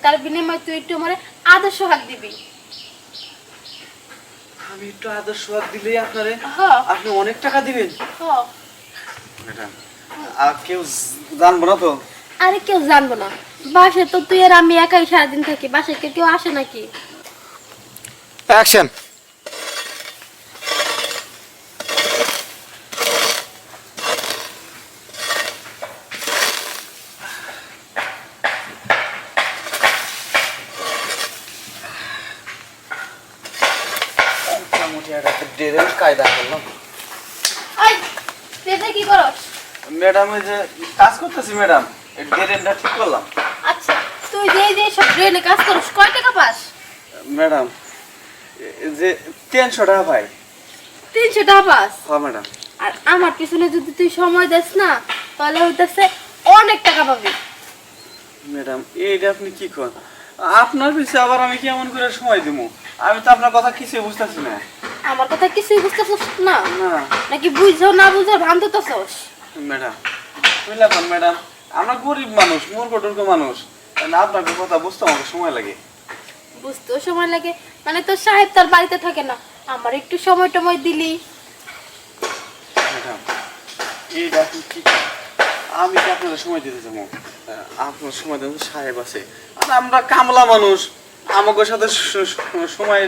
তার বিনিময়ে তুই একটু আমারে আদর্শ হাত দিবি। আমি একটু আদর্শ হাত দিলেই আপনারে হ্যাঁ আপনি অনেক টাকা দিবেন? হ্যাঁ। ম্যাডাম আর কেউ জানবো না তো? আরে কেউ জানবো না, বাসায় তো তুই আর আমি একাই সারাদিন থাকি, বাসায় কেউ আসে নাকি? অ্যাকশন। মোটামুটি একটা ডেরের কায়দা করলাম। এই তুই এটা কি করস? ম্যাডাম ওই যে কাজ করতেছি ম্যাডাম, এই ড্রেনটা ঠিক করলাম। আচ্ছা তুই যে সব ড্রেনে কাজ করস, কয় টাকা পাস? ম্যাডাম এই যে 300 টাকা পাই। 300 টাকা পাস? হ্যাঁ ম্যাডাম। আর আমার পিছনে যদি তুই সময় দিস না তাহলে হইতেছে অনেক টাকা পাবি। ম্যাডাম এইটা আপনি কি করেন? আপনার পিছে আবার আমি কেমন করে সময় দিব? আমি তো আপনার কথা কিছুই বুঝতেছি না। আমার কথা কিছুই বুঝতেছস না? না নাকি বুঝছো না বুঝো ভান্ততেছস? ম্যাডাম বুঝলাম ম্যাডাম, আমরা গরিব মানুষ, মূর্খ টুর্খ মানুষ, আপনার কথা বুঝতে আমাকে সময় লাগে। বুঝতেও সময় লাগে মানে তোর সাহেব তার বাড়িতে থাকে না, আমার একটু সময় টময় দিলি। ম্যাডাম এইটা আপনি কি করেন? আমি কি আপনার সময় দিতে যাবো? আপনার সময় দেন, সাহেব আছে আর আমরা কামলা মানুষ, আমাকে সাথে সময়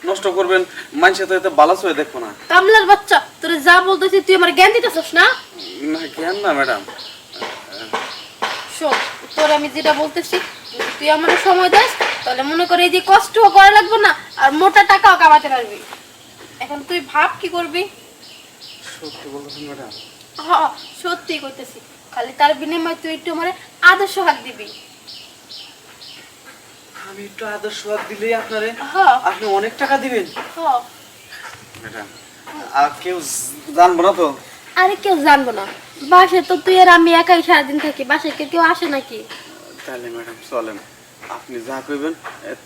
নষ্ট করবেন, মানুষের তো এতে বালাস হয়ে দেখবো না। কামলার বাচ্চা, তোরে যা বলতেছি তুই আমার জ্ঞান দিতেছস না? না জ্ঞান না ম্যাডাম। শোন, তোর আমি যেটা বলতেছি যদি তুই আমার সময় দিস তাহলে মনে করে এই যে কষ্টও করা লাগবে না আর মোটা টাকাও কামাতে পারবি। এখন তুই ভাব কি করবি? সত্যি বলতেছেন ম্যাডাম? হ্যাঁ সত্যি কইতেছি, খালি তার বিনিময়ে তুই একটু আমারে আদর্শ হাত দিবি। আমি একটু আদর্শ হাত দিলেই আপনারে হ্যাঁ আপনি অনেক টাকা দিবেন? হ্যাঁ। ম্যাডাম আর কেউ জানবো না তো? আরে কেউ জানবো না, বাসায় তো তুই আর আমি একাই সারাদিন থাকি, বাসায় কেউ আসে নাকি? তাহলে ম্যাডাম চলেন, আপনি যা কইবেন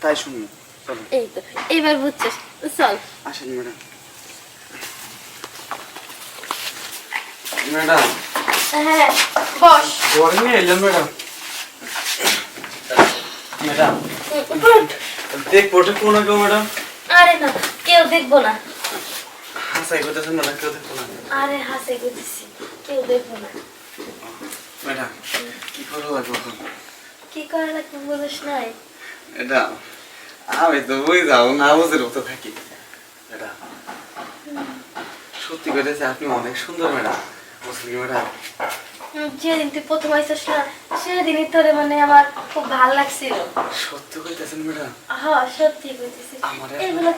তাই শুনুন, চলেন। এই তো এইবার বুঝছিস, চল। আসেন ম্যাডাম। ম্যাডাম হ্যাঁ বস। ঘরে নিয়ে এলেন ম্যাডাম? ম্যাডাম দেখবো ওটা কোন কেউ ম্যাডাম? আরে না, কেউ দেখবো না। হাসাই করতেছেন ম্যাডাম, কেউ দেখবো না? আরে হাসে করতেছি, কেউ দেখবো না। ম্যাডাম কি করা লাগবে এখন? কি করা লাগবে বুঝিস নাই? এটা আমি তো বুঝ যাও না, বুঝে তো থাকি। এটা সত্যি করেছে, আপনি অনেক সুন্দর ম্যাডাম, বুঝলি ম্যাডাম? যেদিন তুই প্রথম আইসস না সেদিনই তোরে মানে আমার খুব ভালো লাগছিল। সত্যি কইতেছেন ম্যাডাম? হ্যাঁ সত্যি কইতেছি। আমার এগুলো